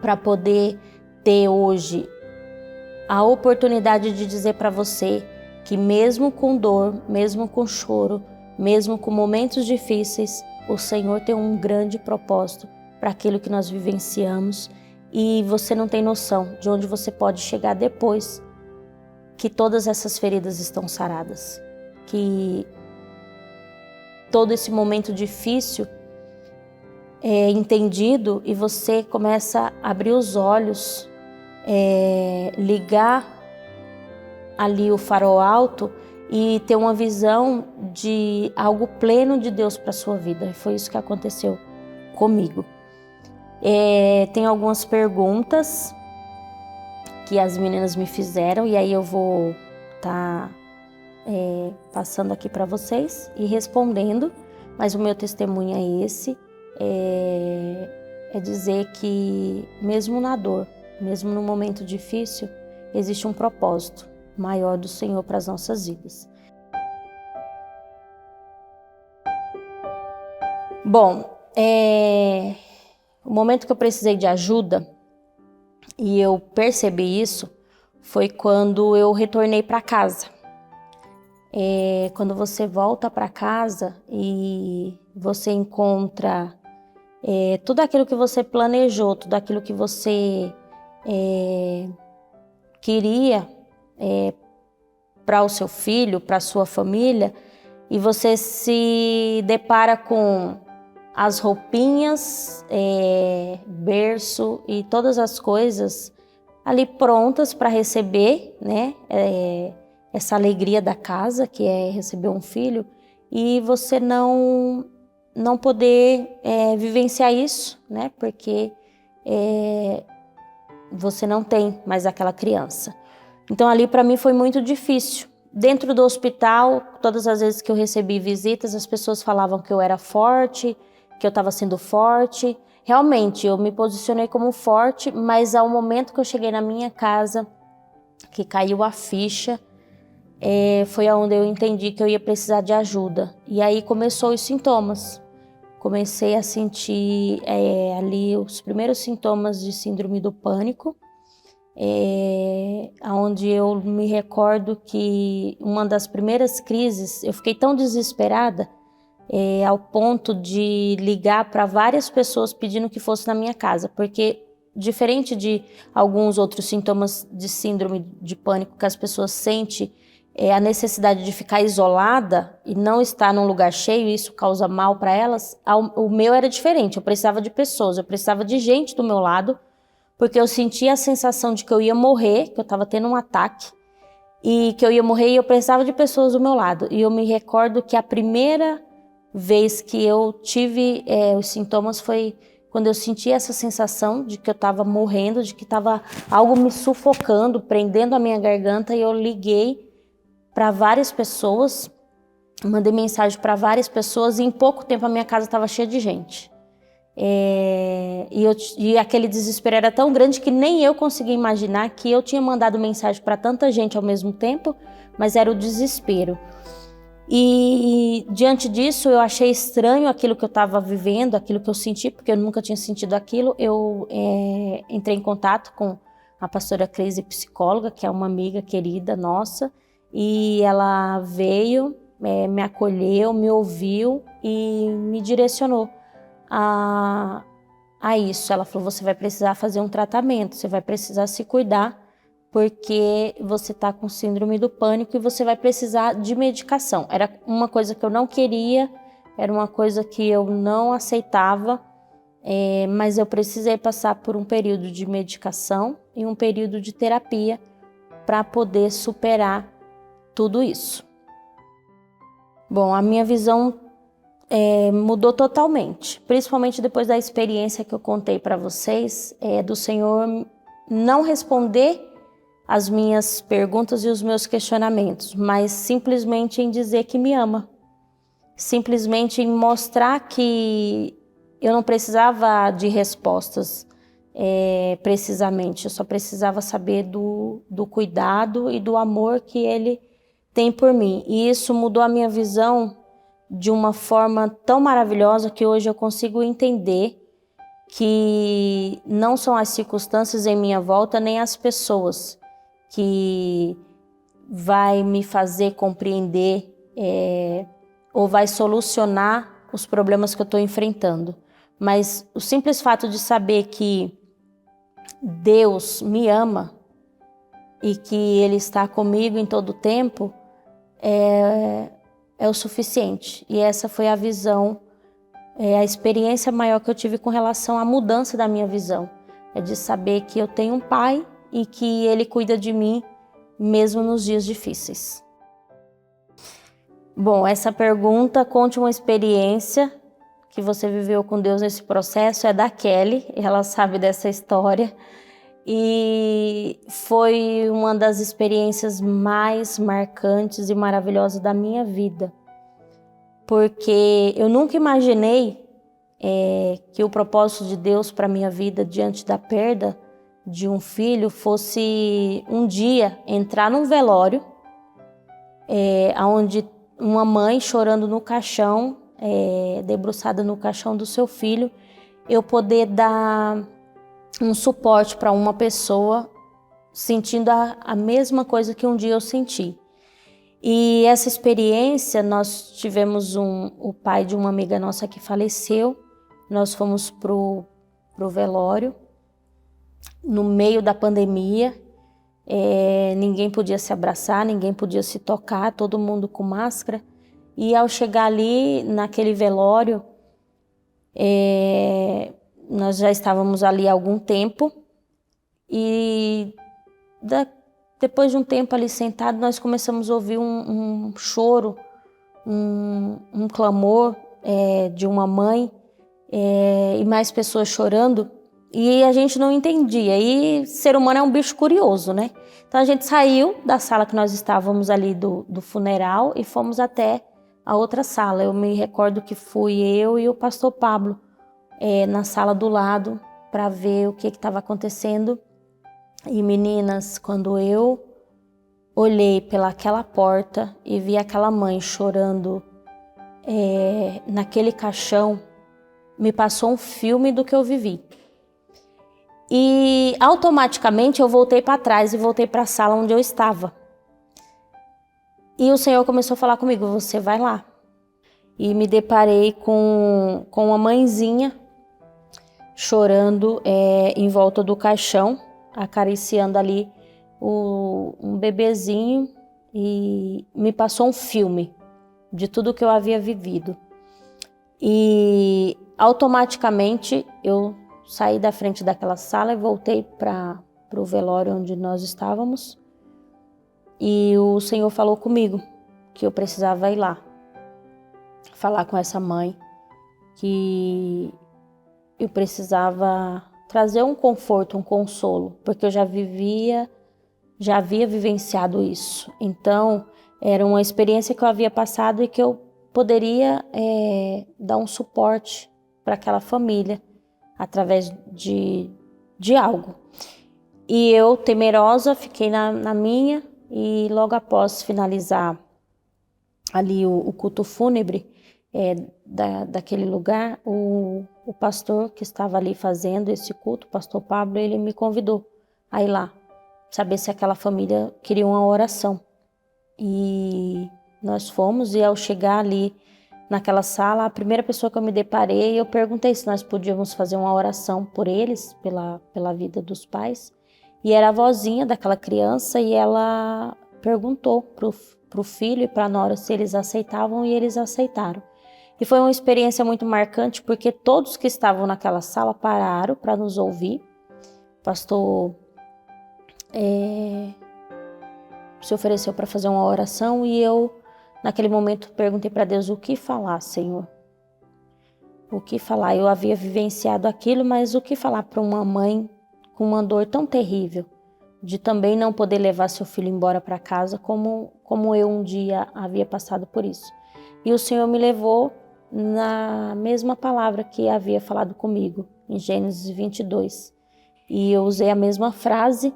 para poder ter hoje a oportunidade de dizer para você que mesmo com dor, mesmo com choro, mesmo com momentos difíceis, o Senhor tem um grande propósito para aquilo que nós vivenciamos, e você não tem noção de onde você pode chegar depois que todas essas feridas estão saradas, que todo esse momento difícil entendido e você começa a abrir os olhos, ligar ali o farol alto e ter uma visão de algo pleno de Deus para sua vida. E foi isso que aconteceu comigo. Tem algumas perguntas que as meninas me fizeram e aí eu vou estar passando aqui para vocês e respondendo, mas o meu testemunho é esse, é dizer que mesmo na dor, mesmo no momento difícil, existe um propósito maior do Senhor para as nossas vidas. Bom, o momento que eu precisei de ajuda e eu percebi isso foi quando eu retornei para casa. Quando você volta para casa e você encontra tudo aquilo que você planejou, tudo aquilo que você queria para o seu filho, para a sua família, e você se depara com as roupinhas, berço e todas as coisas ali prontas para receber, né? Essa alegria da casa, que é receber um filho, e você não poder vivenciar isso, né? Porque você não tem mais aquela criança. Então ali para mim foi muito difícil. Dentro do hospital, todas as vezes que eu recebi visitas, as pessoas falavam que eu era forte, que eu estava sendo forte. Realmente, eu me posicionei como forte, mas ao momento que eu cheguei na minha casa, que caiu a ficha, foi onde eu entendi que eu ia precisar de ajuda. E aí começou os sintomas. Comecei a sentir ali os primeiros sintomas de síndrome do pânico, onde eu me recordo que uma das primeiras crises, eu fiquei tão desesperada ao ponto de ligar para várias pessoas pedindo que fosse na minha casa, porque diferente de alguns outros sintomas de síndrome de pânico que as pessoas sentem, a necessidade de ficar isolada e não estar num lugar cheio, isso causa mal para elas, o meu era diferente, eu precisava de pessoas, eu precisava de gente do meu lado, porque eu sentia a sensação de que eu ia morrer, que eu estava tendo um ataque, e que eu ia morrer e eu precisava de pessoas do meu lado. E eu me recordo que a primeira vez que eu tive os sintomas foi quando eu senti essa sensação de que eu estava morrendo, de que estava algo me sufocando, prendendo a minha garganta, e eu liguei para várias pessoas, mandei mensagem para várias pessoas e em pouco tempo a minha casa estava cheia de gente. E aquele desespero era tão grande que nem eu conseguia imaginar que eu tinha mandado mensagem para tanta gente ao mesmo tempo, mas era o desespero. E diante disso eu achei estranho aquilo que eu estava vivendo, aquilo que eu senti, porque eu nunca tinha sentido aquilo. Eu entrei em contato com a pastora Cleise, psicóloga, que é uma amiga querida nossa, e ela veio, me acolheu, me ouviu e me direcionou a isso. Ela falou: você vai precisar fazer um tratamento, você vai precisar se cuidar, porque você está com síndrome do pânico e você vai precisar de medicação. Era uma coisa que eu não queria, era uma coisa que eu não aceitava, mas eu precisei passar por um período de medicação e um período de terapia para poder superar tudo isso. Bom, a minha visão mudou totalmente, principalmente depois da experiência que eu contei para vocês, do Senhor não responder as minhas perguntas e os meus questionamentos, mas simplesmente em dizer que me ama, simplesmente em mostrar que eu não precisava de respostas precisamente, eu só precisava saber do cuidado e do amor que Ele tem por mim. E isso mudou a minha visão de uma forma tão maravilhosa que hoje eu consigo entender que não são as circunstâncias em minha volta nem as pessoas que vai me fazer compreender ou vai solucionar os problemas que eu estou enfrentando. Mas o simples fato de saber que Deus me ama e que Ele está comigo em todo o tempo é o suficiente. E essa foi a visão é a experiência maior que eu tive com relação à mudança da minha visão. É de saber que eu tenho um pai e que ele cuida de mim mesmo nos dias difíceis. Bom, essa pergunta, conte uma experiência que você viveu com Deus nesse processo, é da Kelly, ela sabe dessa história. E foi uma das experiências mais marcantes e maravilhosas da minha vida. Porque eu nunca imaginei que o propósito de Deus para a minha vida diante da perda de um filho fosse um dia entrar num velório, onde uma mãe chorando no caixão, debruçada no caixão do seu filho, eu poder dar um suporte para uma pessoa sentindo a mesma coisa que um dia eu senti. E essa experiência, nós tivemos o pai de uma amiga nossa que faleceu, nós fomos pro velório, no meio da pandemia, ninguém podia se abraçar, ninguém podia se tocar, todo mundo com máscara. E ao chegar ali, naquele velório, nós já estávamos ali há algum tempo e depois de um tempo ali sentado, nós começamos a ouvir um choro, um clamor de uma mãe e mais pessoas chorando. E a gente não entendia. E ser humano é um bicho curioso, né? Então a gente saiu da sala que nós estávamos ali do funeral e fomos até a outra sala. Eu me recordo que fui eu e o pastor Pablo na sala do lado para ver o que estava acontecendo. E meninas, quando eu olhei pelaquela porta e vi aquela mãe chorando naquele caixão, me passou um filme do que eu vivi. E automaticamente eu voltei para trás e voltei para a sala onde eu estava. E o Senhor começou a falar comigo, você vai lá. E me deparei com uma mãezinha chorando em volta do caixão, acariciando ali um bebezinho, e me passou um filme de tudo que eu havia vivido. E automaticamente eu saí da frente daquela sala e voltei para o velório onde nós estávamos. E o Senhor falou comigo que eu precisava ir lá, falar com essa mãe, que eu precisava trazer um conforto, um consolo, porque eu já havia vivenciado isso. Então, era uma experiência que eu havia passado e que eu poderia dar um suporte para aquela família através de algo. E eu, temerosa, fiquei na minha, e logo após finalizar ali o culto fúnebre daquele lugar, o pastor que estava ali fazendo esse culto, o pastor Pablo, ele me convidou a ir lá, saber se aquela família queria uma oração. E nós fomos, e ao chegar ali naquela sala, a primeira pessoa que eu me deparei, eu perguntei se nós podíamos fazer uma oração por eles, pela vida dos pais. E era a vozinha daquela criança, e ela perguntou pro filho e pra nora se eles aceitavam, e eles aceitaram. E foi uma experiência muito marcante, porque todos que estavam naquela sala pararam para nos ouvir. O pastor se ofereceu para fazer uma oração, e eu, naquele momento, perguntei para Deus: o que falar, Senhor? O que falar? Eu havia vivenciado aquilo, mas o que falar para uma mãe com uma dor tão terrível, de também não poder levar seu filho embora para casa, como eu um dia havia passado por isso. E o Senhor me levou na mesma palavra que havia falado comigo, em Gênesis 22. E eu usei a mesma frase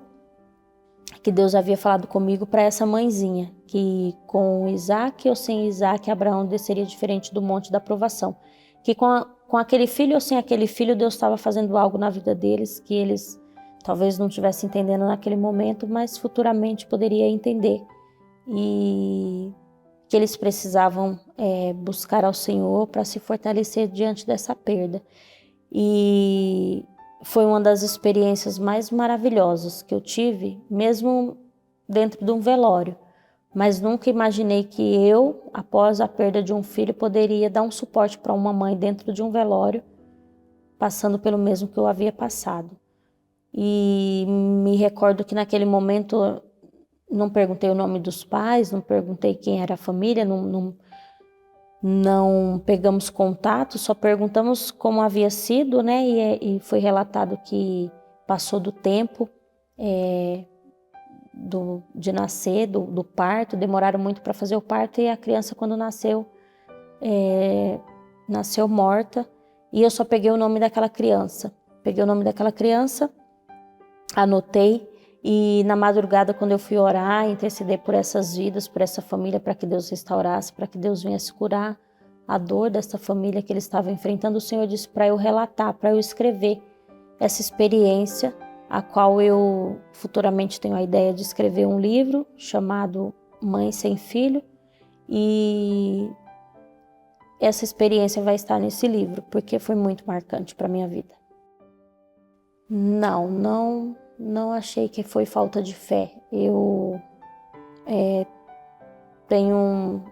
que Deus havia falado comigo para essa mãezinha, que com Isaac ou sem Isaac, Abraão desceria diferente do monte da provação. Que com aquele filho ou sem aquele filho, Deus estava fazendo algo na vida deles, que eles talvez não estivessem entendendo naquele momento, mas futuramente poderia entender. E que eles precisavam buscar ao Senhor para se fortalecer diante dessa perda. E foi uma das experiências mais maravilhosas que eu tive, mesmo dentro de um velório, mas nunca imaginei que eu, após a perda de um filho, poderia dar um suporte para uma mãe dentro de um velório, passando pelo mesmo que eu havia passado. E me recordo que naquele momento não perguntei o nome dos pais, não perguntei quem era a família, não pegamos contato, só perguntamos como havia sido, né? E foi relatado que passou do tempo de nascer, do parto, demoraram muito para fazer o parto e a criança quando nasceu, nasceu morta e eu só peguei o nome daquela criança. Peguei o nome daquela criança, anotei e na madrugada quando eu fui orar, interceder por essas vidas, por essa família, para que Deus restaurasse, para que Deus viesse curar a dor dessa família que eles estavam enfrentando, o Senhor disse para eu relatar, para eu escrever essa experiência, a qual eu futuramente tenho a ideia de escrever um livro chamado Mãe Sem Filho, e essa experiência vai estar nesse livro, porque foi muito marcante para a minha vida. Não achei que foi falta de fé. Eu tenho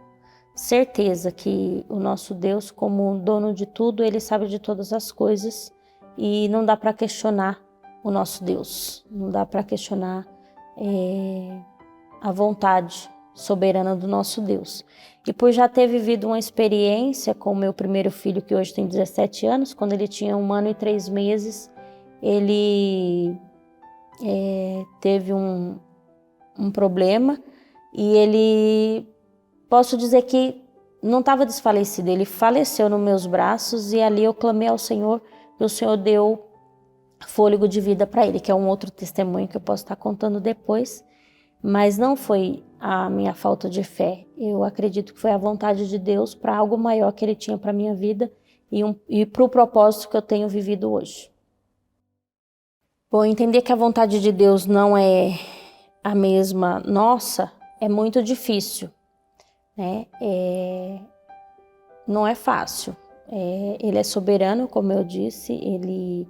certeza que o nosso Deus, como dono de tudo, Ele sabe de todas as coisas e não dá para questionar o nosso Deus, não dá para questionar a vontade soberana do nosso Deus. E por já ter vivido uma experiência com o meu primeiro filho, que hoje tem 17 anos, quando ele tinha 1 ano e 3 meses, ele teve um problema e ele, posso dizer que não estava desfalecido, ele faleceu nos meus braços e ali eu clamei ao Senhor e o Senhor deu fôlego de vida para ele, que é um outro testemunho que eu posso estar contando depois, mas não foi a minha falta de fé. Eu acredito que foi a vontade de Deus para algo maior que Ele tinha para a minha vida e para o propósito que eu tenho vivido hoje. Bom, entender que a vontade de Deus não é a mesma nossa é muito difícil, né? Não é fácil. Ele é soberano, como eu disse, Ele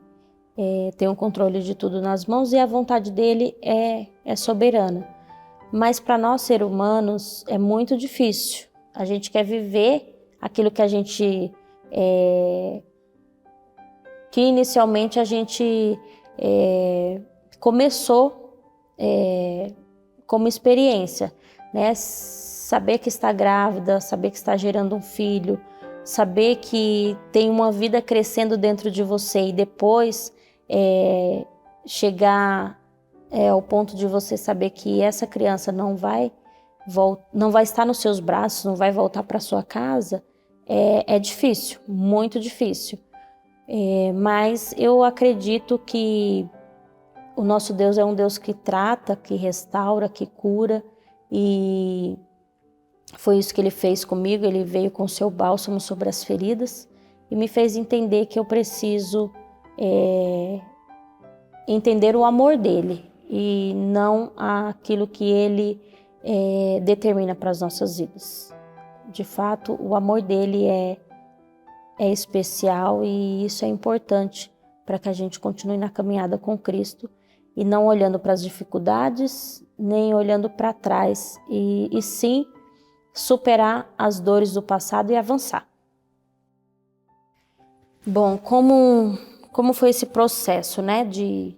tem o controle de tudo nas mãos e a vontade dele é soberana. Mas para nós, seres humanos, é muito difícil. A gente quer viver aquilo que a gente... que inicialmente a gente começou como experiência, né? Saber que está grávida, saber que está gerando um filho, saber que tem uma vida crescendo dentro de você e depois chegar ao ponto de você saber que essa criança não vai estar nos seus braços, não vai voltar para sua casa, é difícil, muito difícil. Mas eu acredito que o nosso Deus é um Deus que trata, que restaura, que cura, e foi isso que Ele fez comigo. Ele veio com o seu bálsamo sobre as feridas e me fez entender que eu preciso entender o amor dEle e não aquilo que Ele determina para as nossas vidas. De fato, o amor dEle é especial e isso é importante para que a gente continue na caminhada com Cristo e não olhando para as dificuldades, nem olhando para trás, e sim superar as dores do passado e avançar. Bom, como foi esse processo, né, de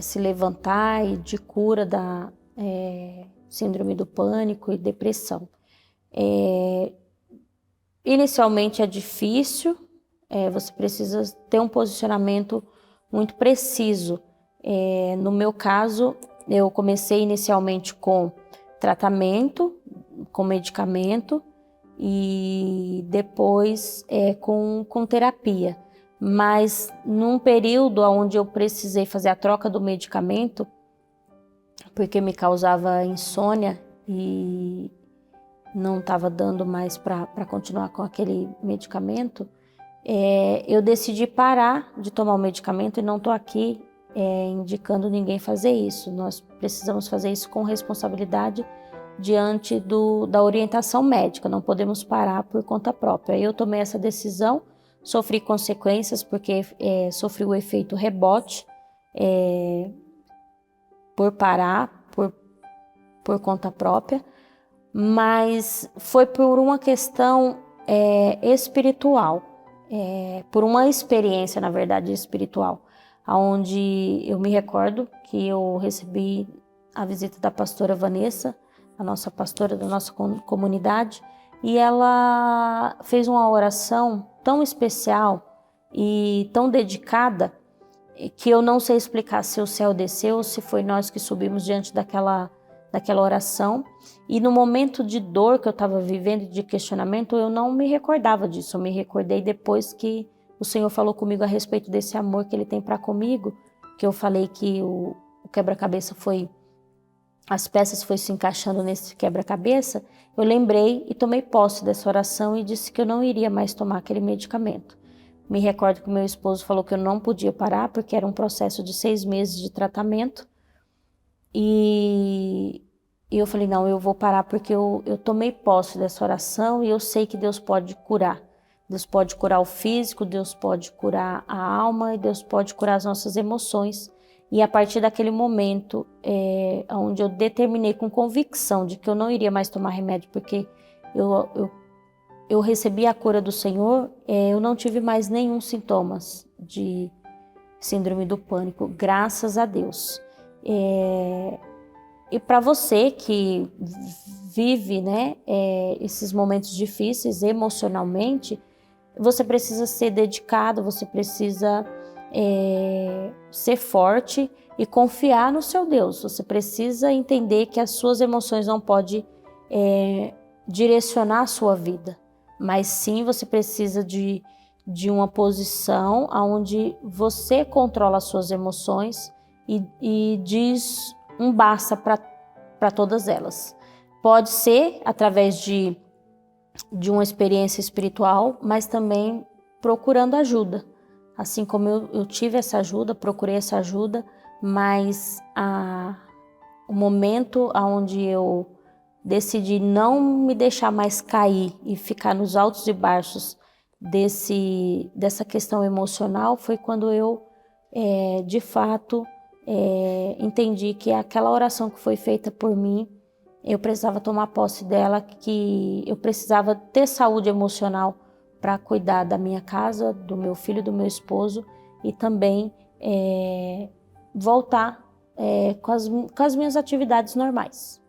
se levantar e de cura da síndrome do pânico e depressão? Inicialmente é difícil, você precisa ter um posicionamento muito preciso. No meu caso, eu comecei inicialmente com tratamento, com medicamento e depois com terapia. Mas num período onde eu precisei fazer a troca do medicamento, porque me causava insônia e não estava dando mais para continuar com aquele medicamento, eu decidi parar de tomar o medicamento e não estou aqui indicando ninguém fazer isso. Nós precisamos fazer isso com responsabilidade diante da orientação médica, não podemos parar por conta própria. Eu tomei essa decisão, sofri consequências porque sofri o efeito rebote por parar por conta própria, mas foi por uma questão espiritual, por uma experiência, na verdade, espiritual, onde eu me recordo que eu recebi a visita da pastora Vanessa, a nossa pastora da nossa comunidade, e ela fez uma oração tão especial e tão dedicada que eu não sei explicar se o céu desceu ou se foi nós que subimos diante daquela oração. E no momento de dor que eu estava vivendo, de questionamento, eu não me recordava disso. Eu me recordei depois que o Senhor falou comigo a respeito desse amor que Ele tem para comigo, que eu falei que o quebra-cabeça as peças foi se encaixando nesse quebra-cabeça. Eu lembrei e tomei posse dessa oração e disse que eu não iria mais tomar aquele medicamento. Me recordo que meu esposo falou que eu não podia parar porque era um processo de 6 meses de tratamento. E eu falei, não, eu vou parar porque eu tomei posse dessa oração e eu sei que Deus pode curar. Deus pode curar o físico, Deus pode curar a alma e Deus pode curar as nossas emoções. E a partir daquele momento, onde eu determinei com convicção de que eu não iria mais tomar remédio porque eu recebi a cura do Senhor, eu não tive mais nenhum sintomas de síndrome do pânico, graças a Deus. E para você que vive, né, esses momentos difíceis emocionalmente, você precisa ser dedicado, você precisa ser forte e confiar no seu Deus. Você precisa entender que as suas emoções não podem direcionar a sua vida, mas sim você precisa de uma posição onde você controla as suas emoções e diz um basta para todas elas. Pode ser através de uma experiência espiritual, mas também procurando ajuda. Assim como eu tive essa ajuda, procurei essa ajuda, mas o momento onde eu decidi não me deixar mais cair e ficar nos altos e baixos dessa questão emocional foi quando eu, de fato, entendi que aquela oração que foi feita por mim, eu precisava tomar posse dela, que eu precisava ter saúde emocional para cuidar da minha casa, do meu filho, do meu esposo e também voltar com as minhas atividades normais.